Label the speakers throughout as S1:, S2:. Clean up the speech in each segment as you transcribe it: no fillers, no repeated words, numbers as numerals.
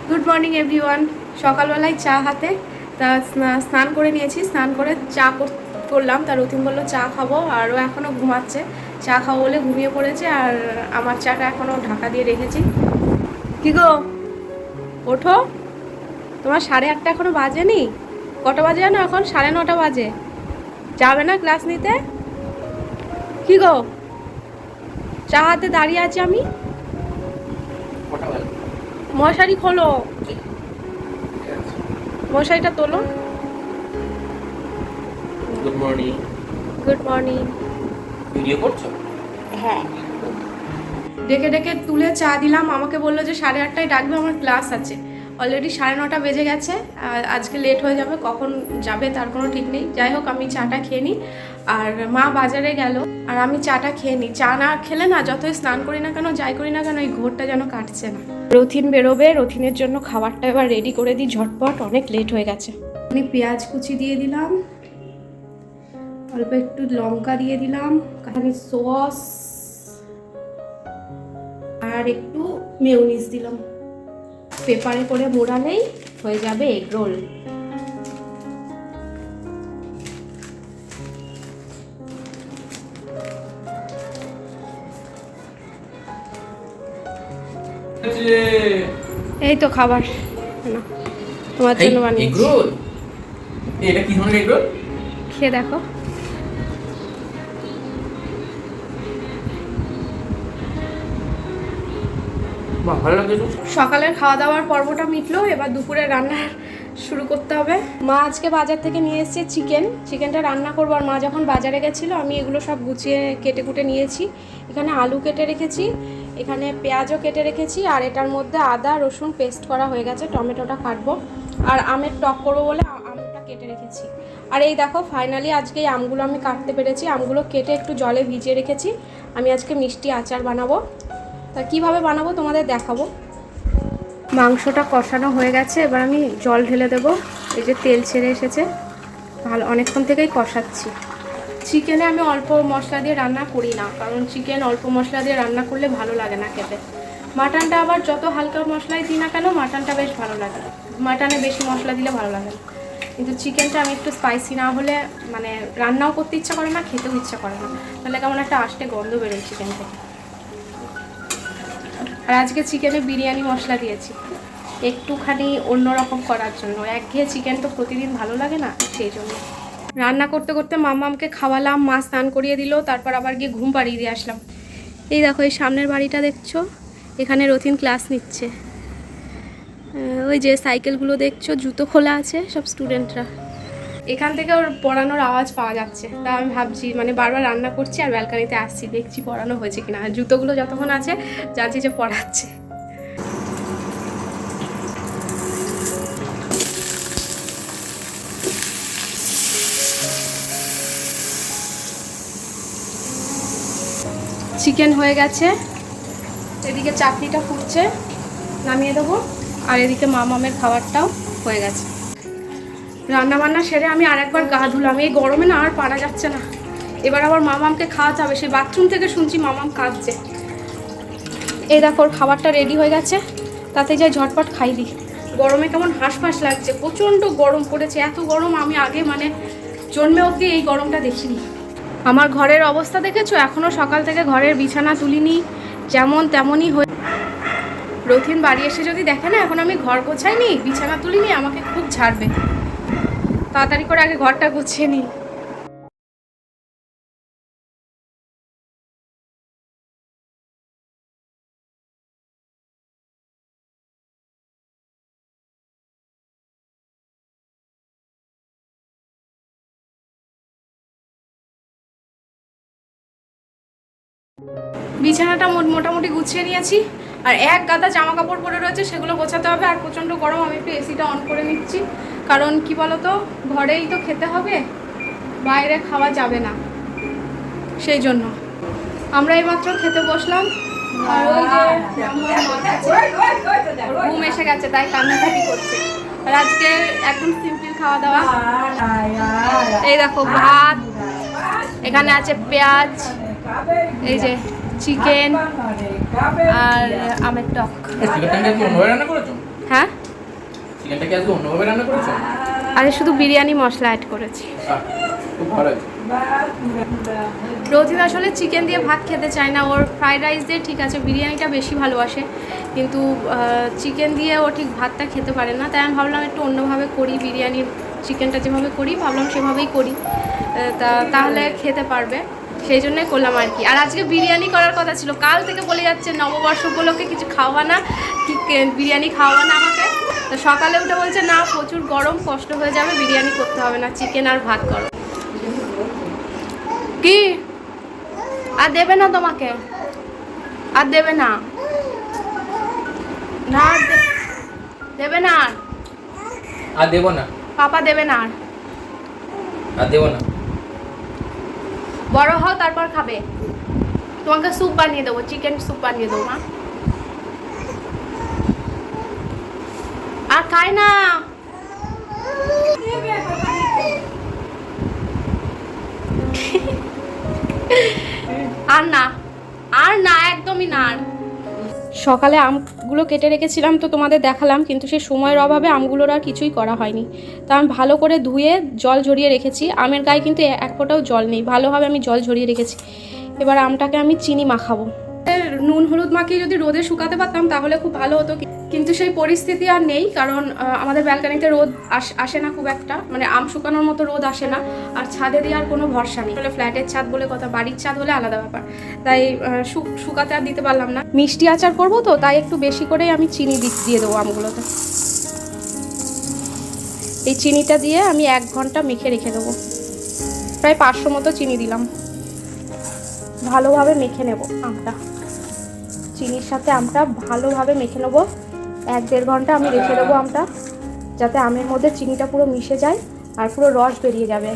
S1: Good morning everyone. সকালবেলায় চা হাতে, তা স্নান করে নিয়েছি। স্নান করে চা করলাম। তা রতিন বললো চা খাবো, আর ও এখনও ঘুমাচ্ছে। চা খাবো বলে ঘুমিয়ে পড়েছে, আর আমার চাটা এখনও ঢাকা দিয়ে রেখেছি। কি গো, ওঠো, তোমার 8:30 এখনও বাজেনি। কটা বাজে জানো? এখন 9:30 বাজে। যাবে না ক্লাস নিতে? কি গো, চা হাতে দাঁড়িয়ে আছি আমি। মশারি খোলো, মশারিটা তোলো।
S2: Good morning.
S1: Good morning.
S2: Video করছো?
S1: হ্যাঁ। ডেকে ডেকে তুলে চা দিলাম। আমাকে বললো যে 8:30টায় ডাকবে, আমার ক্লাস আছে। অলরেডি 9:30 বেজে গেছে। আজকে লেট হয়ে যাবে, কখন যাবে তার কোনো ঠিক নেই। যাই হোক, আমি চাটা খেয়ে নিই। আর মা বাজারে গেল, আর আমি চাটা খেয়ে নিই। চা না খেলে না, যতই স্নান করি না কেন, যাই করি না কেন, এই ঘোরটা যেন কাটছে না। রথিন বেরোবে, রথিনের জন্য খাবারটা এবার রেডি করে দিই ঝটপট, অনেক লেট হয়ে গেছে। আমি পেঁয়াজ কুচি দিয়ে দিলাম, অল্প একটু লঙ্কা দিয়ে দিলাম, কাঁচামরি সস, আর একটু মেয়োনিজ দিলাম। পেপারে করে মোড়ালেই হয়ে যাবে এগ রোল। এই তো খাবার, না তোমার জন্য বানিয়েছি।
S2: Egg roll? এটা কি ধরনের এগ রোল?
S1: খেয়ে দেখো।
S2: বাহ, ভালো লাগে তো।
S1: সকালের খাওয়া দাওয়ার পর্বটা মিটলো, এবার দুপুরে রান্নার শুরু করতে হবে। মা আজকে বাজার থেকে নিয়ে এসেছে চিকেনটা রান্না করবো। আর মা যখন বাজারে গেছিলো, আমি এগুলো সব গুছিয়ে কেটে কুটে নিয়েছি। এখানে আলু কেটে রেখেছি, এখানে পেঁয়াজও কেটে রেখেছি, আর এটার মধ্যে আদা রসুন পেস্ট করা হয়ে গেছে। টমেটোটা কাটবো, আর আমের টক করবো বলে আমটা কেটে রেখেছি। আর এই দেখো, ফাইনালি আজকে এই আমগুলো আমি কাটতে পেরেছি। আমগুলো কেটে একটু জলে ভিজিয়ে রেখেছি। আমি আজকে মিষ্টি আচার বানাবো। তা কীভাবে বানাবো তোমাদের দেখাবো। মাংসটা কষানো হয়ে গেছে, এবার আমি জল ঢেলে দেবো। এই যে তেল ছেড়ে এসেছে, ভালো অনেকক্ষণ থেকেই কষাচ্ছি। চিকেনে আমি অল্প মশলা দিয়ে রান্না করি না, কারণ চিকেন অল্প মশলা দিয়ে রান্না করলে ভালো লাগে না খেতে। মাটনটা আবার যত হালকা মশলাই দিই না কেন, মাটনটা বেশ ভালো লাগে। মাটনে বেশি মশলা দিলে ভালো লাগে না, কিন্তু চিকেনটা আমি একটু স্পাইসি না হলে মানে রান্নাও করতে ইচ্ছা করে না, খেতেও ইচ্ছা করে না। তাহলে কেমন একটা আষ্টে গন্ধ বেরোয় চিকেন থেকে। আর আজকে চিকেনে বিরিয়ানি মশলা দিয়েছি, একটুখানি অন্যরকম করার জন্য। একঘেয়ে চিকেন তো প্রতিদিন ভালো লাগে না, সেই জন্য। রান্না করতে করতে মাম্মামকে খাওয়ালাম, মা স্নান করিয়ে দিল, তারপর আবার গিয়ে ঘুম পাড়িয়ে দিয়ে আসলাম। এই দেখো, এই সামনের বাড়িটা দেখছো, এখানে রথিন ক্লাস নিচ্ছে। ওই যে সাইকেলগুলো দেখছো, জুতো খোলা আছে, সব স্টুডেন্টরা। এখান থেকে ওর পড়ানোর আওয়াজ পাওয়া যাচ্ছে। তা আমি ভাবছি, মানে বারবার রান্না করছি আর ব্যালকানিতে আসছি, দেখছি পড়ানো হয়েছে কিনা। আর জুতোগুলো যতক্ষণ আছে জানছি যে পড়াচ্ছে। চিকেন হয়ে গেছে, এদিকে চাটনিটা ফুটছে, নামিয়ে দেবো। আর এদিকে মামামের খাবারটাও হয়ে গেছে। রান্না বান্না সেরে আমি আর একবার গা ধুলাম। এই গরমে না আর পারা যাচ্ছে না। এবার আবার মামামকে খাওয়াতে হবে। সেই বাথরুম থেকে শুনছি মামাম কাঁদছে। এই দেখো, ওর খাবারটা রেডি হয়ে গেছে, তাতে যাই ঝটপট খাই দিই। গরমে কেমন হাঁসফাঁস লাগছে, প্রচণ্ড গরম পড়েছে। এত গরম আমি আগে মানে জন্মে অবধি এই গরমটা দেখিনি। আমার ঘরের অবস্থা দেখেছো? এখনও সকাল থেকে ঘরের বিছানা তুলিনি, যেমন তেমনই হয়ে। রথিন বাড়ি এসে যদি দেখে না এখন আমি ঘর গোছাইনি, বিছানা তুলিনি, আমাকে খুব ঝাড়বে। তাড়াতাড়ি করে আগে ঘরটা গুছিয়ে নিই। বিছানাটা মোটামুটি গুছিয়ে নিয়েছি, আর এক গাদা জামা কাপড় পরে রয়েছে, সেগুলো গোছাতে হবে। আর প্রচণ্ড গরম, আমি একটু এসিটা অন করে নিচ্ছি, কারণ কি বলতো, ঘরেই তো খেতে হবে, বাইরে খাওয়া যাবে না, সেই জন্য। আমরা এইমাত্র খেতে বসলাম, আর ওই যে ঘুম এসে গেছে, তাই কান্নাকাটি করছে। আর আজকে একদম সিম্পল খাওয়া দাওয়া। এই দেখো ভাত, এখানে আছে পেঁয়াজ, এই যে চিকেন, আর আমের টক। হ্যাঁ,
S2: চিকেনটা কি আজকে অন্যভাবে রান্না করেছো?
S1: আরে শুধু বিরিয়ানি মশলা অ্যাড করেছি।
S2: খুব ভালো হয়েছে।
S1: রোজিত আসলে চিকেন দিয়ে ভাত খেতে চায় না, ওর ফ্রাইড রাইস দিয়ে ঠিক আছে, বিরিয়ানিটা বেশি ভালোবাসে, কিন্তু চিকেন দিয়ে ও ঠিক ভাতটা খেতে পারে না। তাই আমি ভাবলাম একটু অন্যভাবে করি, বিরিয়ানির চিকেনটা যেভাবে করি ভাবলাম সেভাবেই করি, তাহলে খেতে পারবে, সেই জন্যই করলাম আর কি। আর আজকে বিরিয়ানি করার কথা ছিল, কাল থেকে বলে যাচ্ছে নববর্ষ উপলক্ষে কিছু খাওয়া না, কি বিরিয়ানি খাওয়া না আমাকে। তো সকালে উঠে বলছে না প্রচুর গরম, কষ্ট হয়ে যাবে, বিরিয়ানি করতে হবে না, চিকেন আর ভাত করো। কি আর দেবে না তোমাকে, আর দেবে না, না দেবে না,
S2: আর দেবো না,
S1: পাপা দেবে না,
S2: আর দেবো না।
S1: বড় হও তারপর খাবে, তোমাকে স্যুপ বানিয়ে দেবো, চিকেন স্যুপ বানিয়ে দেবো মা। আর খাই না, আর না, আর না, একদমই না। আর সকালে আমগুলো কেটে রেখেছিলাম তো তোমাদের দেখালাম, কিন্তু সেই সময়ের অভাবে আমগুলোর আর কিছুই করা হয়নি। তো আমি ভালো করে ধুয়ে জল ঝরিয়ে রেখেছি, আমের গায়ে কিন্তু এক ফোঁটাও জল নেই, ভালোভাবে আমি জল ঝরিয়ে রেখেছি। এবার আমটাকে আমি চিনি মাখাবো। নুন হলুদ মাখিয়ে যদি রোদে শুকাতে পারতাম তাহলে খুব ভালো হতো, কিন্তু সেই পরিস্থিতি আর নেই, কারণ আমাদের ব্যালকানিতে রোদ আসে না খুব একটা, মানে আম শুকানোর মতো রোদ আসে না, আর ছাদে দিয়ে আর কোনো ভরসা নেই। আসলে ফ্ল্যাটের ছাদ বলে কথা, বাড়ির ছাদ হলে আলাদা ব্যাপার, তাই শুকাতে আর দিতে পারলাম না। মিষ্টি আচার করবো তো, তাই একটু বেশি করেই আমি চিনি দিয়ে দেবো আমগুলোতে। এই চিনিটা দিয়ে আমি 1 ঘন্টা মেখে রেখে দেবো, প্রায় 500 মতো চিনি দিলাম। ভালোভাবে মেখে নেব আমটা, চিনির সাথে আমটা ভালোভাবে মেখে নেবো। 1-1.5 ঘন্টা আমি রেখে দেবো আমটা, যাতে আমের মধ্যে চিনিটা পুরো মিশে যায় আর পুরো রস বেরিয়ে যাবে।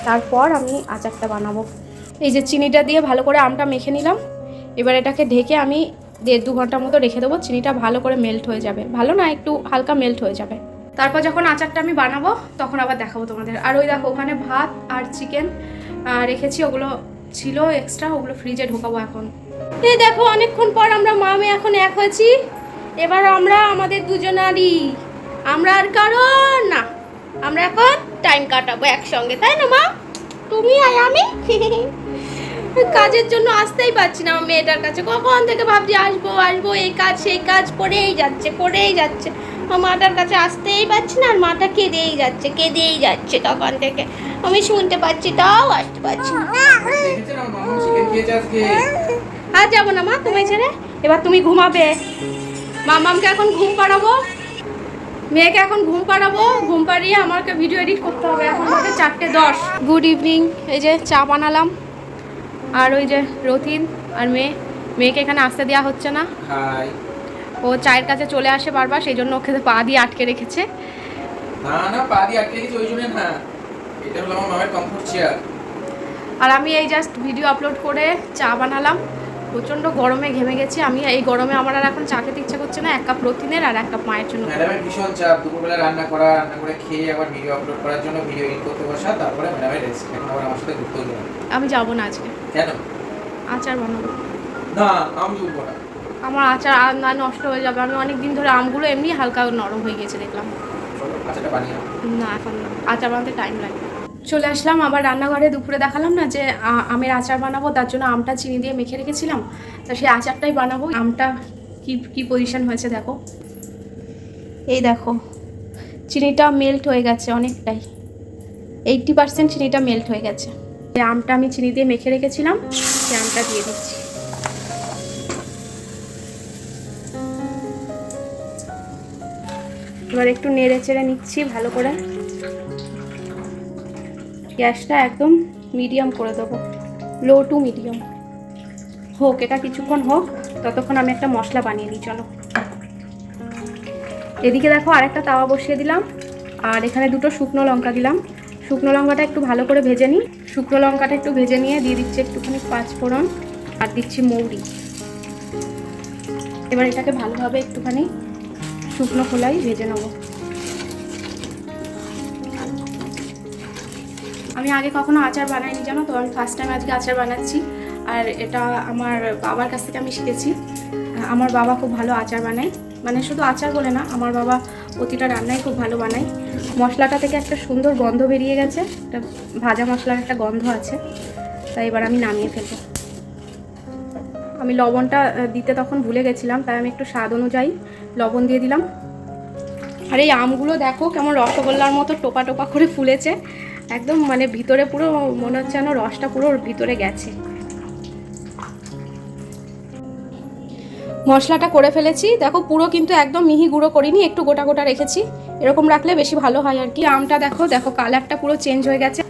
S1: তারপর আমি আচারটা বানাবো। এই যে চিনিটা দিয়ে ভালো করে আমটা মেখে নিলাম, এবার এটাকে ঢেকে আমি 1.5-2 ঘন্টা মতো রেখে দেবো, চিনিটা ভালো করে মেল্ট হয়ে যাবে, ভালো না একটু হালকা মেল্ট হয়ে যাবে। তারপর যখন আচারটা আমি বানাবো তখন আবার দেখাবো তোমাদের। আর ওই দেখো ওখানে ভাত আর চিকেন রেখেছি, ওগুলো ছিল এক্সট্রা, ওগুলো ফ্রিজে ঢোকাবো এখন। এই দেখো অনেকক্ষণ পর আমরা মা মেয়ে এখন এক হয়েছি, এবার আমরা আমাদের দুজনারই, আমরা আর কারণ না, আমরা এখন টাইম কাটাবো একসঙ্গে, তাই না মা? তুমি আর আমি। কাজের জন্য আসতেই পারছি না আমার মেয়েটার কাছে, কখন থেকে ভাবছি আসবো আসবো, এই কাজ সেই কাজ করেই যাচ্ছে। আমার মাটার কাছে আসতেই পারছি না, আর মাটা কেঁদেই যাচ্ছে তখন থেকে, আমি শুনতে পাচ্ছি তাও আসতে পারছি না। আর যাবো না মা তুমি ছেড়ে, এবার তুমি ঘুমাবে। মামামকে এখন ঘুম পাড়াবো, মেয়েকে এখন ঘুম পাড়াবো, ঘুম পাড়িয়ে আমাকে ভিডিও এডিট করতে হবে। এখন বাজে 4:10। Good evening. এই যে চা বানালাম, আর ওই যে রথিন আর মেয়েকে এখানে আসতে দেওয়া হচ্ছে না, ও চায়ের কাছে চলে আসে বারবার, সেই জন্য ওকে পা দিয়ে আটকে রেখেছে।
S2: না পা দিয়ে আটকে রেখেছি ওই জন্য না, এটা হলো আমার মায়ের কমফোর্ট চেয়ার।
S1: আর আমি এই জাস্ট ভিডিও আপলোড করে চা বানালাম, প্রচণ্ড গরমে ঘেমে গেছি আমি। এই গরমে আমার আর এখন চা খেতে ইচ্ছা করছে না, 1 কাপ রথিনের আর 1 কাপ মায়ের জন্য।
S2: ম্যাডামের ভীষণ চাপ, দুপুরবেলা রান্না করে খেয়ে আবার ভিডিও আপলোড করার জন্য ভিডিও এডিট করতে বসা, তারপরে ম্যাডামের রেস্ট। এখন আবার আমার সাথে ঘুরতেও যাবে।
S1: আমি যাবো না আজকে।
S2: কেন?
S1: আচার বানাবো
S2: না আমি উঠবো না,
S1: আমার আচার আর না নষ্ট হয়ে যাবে। আমি অনেক দিন ধরে আমগুলো এমনি হালকা নরম হয়ে গেছে দেখলাম।
S2: আচারটা বানিয়ে
S1: না এখন না, আচার বানাতে টাইম লাগে। চলে আসলাম আবার রান্নাঘরে। দুপুরে দেখালাম না যে আমের আচার বানাবো, তার জন্য আমটা চিনি দিয়ে মেখে রেখেছিলাম, তা সেই আচারটাই বানাবো। আমটা কি পজিশন হয়েছে দেখো, এই দেখো চিনিটা মেল্ট হয়ে গেছে অনেকটাই, 80% চিনিটা মেল্ট হয়ে গেছে। এই আমটা আমি চিনি দিয়ে মেখে রেখেছিলাম, সেই আমটা দিয়ে দিচ্ছি। এবার একটু নেড়ে চেড়ে নিচ্ছি ভালো করে, গ্যাসটা একদম মিডিয়াম করে দেবো, লো টু মিডিয়াম হোক। এটা কিছুক্ষণ হোক, ততক্ষণ আমি একটা মশলা বানিয়ে নিই। চলো, এদিকে দেখো আরেকটা তাওয়া বসিয়ে দিলাম, আর এখানে 2টো শুকনো লঙ্কা দিলাম। শুকনো লঙ্কাটা একটু ভালো করে ভেজে নিই। শুকনো লঙ্কাটা একটু ভেজে নিয়ে দিয়ে দিচ্ছি একটুখানি 5 ফোড়ন, আর দিচ্ছি মৌরি। এবার এটাকে ভালোভাবে একটুখানি শুকনো খোলাই ভেজে নেবো। আমি আগে কখনো আচার বানাইনি জানো তো, আমি ফার্স্ট টাইম আজকে আচার বানাচ্ছি। আর এটা আমার বাবার কাছ থেকে আমি শিখেছি, আমার বাবা খুব ভালো আচার বানায়। মানে শুধু আচার বলে না, আমার বাবা প্রতিটা রান্নাই খুব ভালো বানায়। মশলাটা থেকে একটা সুন্দর গন্ধ বেরিয়ে গেছে, একটা ভাজা মশলার একটা গন্ধ আছে। তাই এবার আমি নামিয়ে ফেলবো। আমি লবণটা দিতে তখন ভুলে গেছিলাম, তাই আমি একটু স্বাদ অনুযায়ী লবণ দিয়ে দিলাম। আর এই আমগুলো দেখো কেমন রসগোল্লার মতো টোপা টোপা করে ফুলেছে, একদম মানে ভিতরে পুরো মনে হচ্ছে যেন রসটা পুরো ভিতরে গেছে। মশলাটা করে ফেলেছি, দেখো পুরো কিন্তু একদম মিহি গুঁড়ো করিনি, একটু গোটা গোটা রেখেছি। এরকম রাখলে বেশি ভালো হয় আর কি। আমটা দেখো দেখো কালারটা পুরো চেঞ্জ হয়ে গেছে।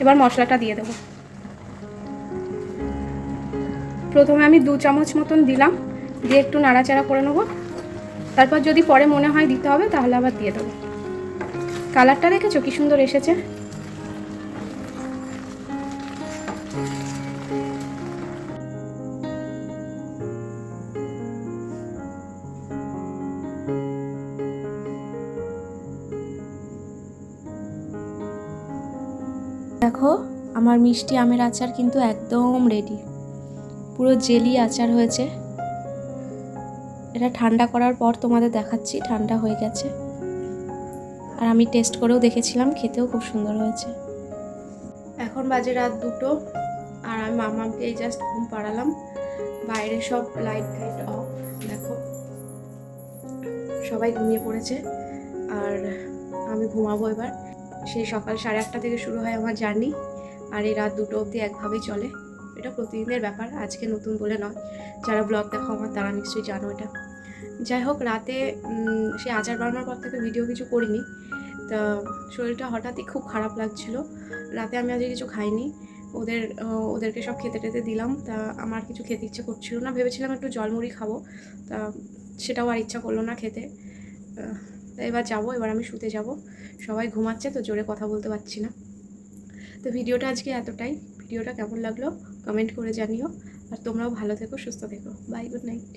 S1: এবার মশলাটা দিয়ে দেবো। প্রথমে আমি 2 চামচ মতন দিলাম, দিয়ে একটু নাড়াচাড়া করে নেবো। তারপর যদি পরে মনে হয় দিতে হবে তাহলে আবার দিয়ে দেবো। কালারটা দেখেছো কি সুন্দর এসেছে। দেখো আমার মিষ্টি আমের আচার কিন্তু একদম রেডি, পুরো জেলি আচার হয়েছে। এটা ঠান্ডা করার পর তোমাদের দেখাচ্ছি, ঠান্ডা হয়ে গেছে। আর আমি টেস্ট করেও দেখেছিলাম, খেতেও খুব সুন্দর হয়েছে। এখন বাজে রাত 2টো, আর আমি মামাকে এই জাস্ট ঘুম পাড়ালাম। বাইরে সব লাইট টাইট অফ, দেখো সবাই ঘুমিয়ে পড়েছে। আর আমি ঘুমাবো এবার। সেই সকাল 8:30 থেকে শুরু হয় আমার জার্নি, আর এই রাত 2টো অবধি একভাবেই চলে। এটা প্রতিদিনের ব্যাপার, আজকে নতুন বলে নয়। যারা ব্লগ দেখো আমার তারা নিশ্চয়ই জানো এটা। যাই হোক, রাতে সে আচার বানানোর পর থেকে ভিডিও কিছু করিনি। তা শরীরটা হঠাৎই খুব খারাপ লাগছিল। রাতে আমি আজকে কিছু খাইনি। ওদেরকে সব খেতে টেতে দিলাম। তা আমার কিছু খেতে ইচ্ছে করছিল না, ভেবেছিলাম একটু জলমুড়ি খাবো, তা সেটাও আর ইচ্ছা করলো না খেতে। এবার যাবো, এবার আমি শুতে যাব। সবাই ঘুমাচ্ছে তো জোরে কথা বলতে পারছি না। তো ভিডিওটা আজকে এতটাই। ভিডিওটা কেমন লাগলো কমেন্ট করে জানিও। আর তোমরাও ভালো থেকো, সুস্থ থেকো। Bye, good night.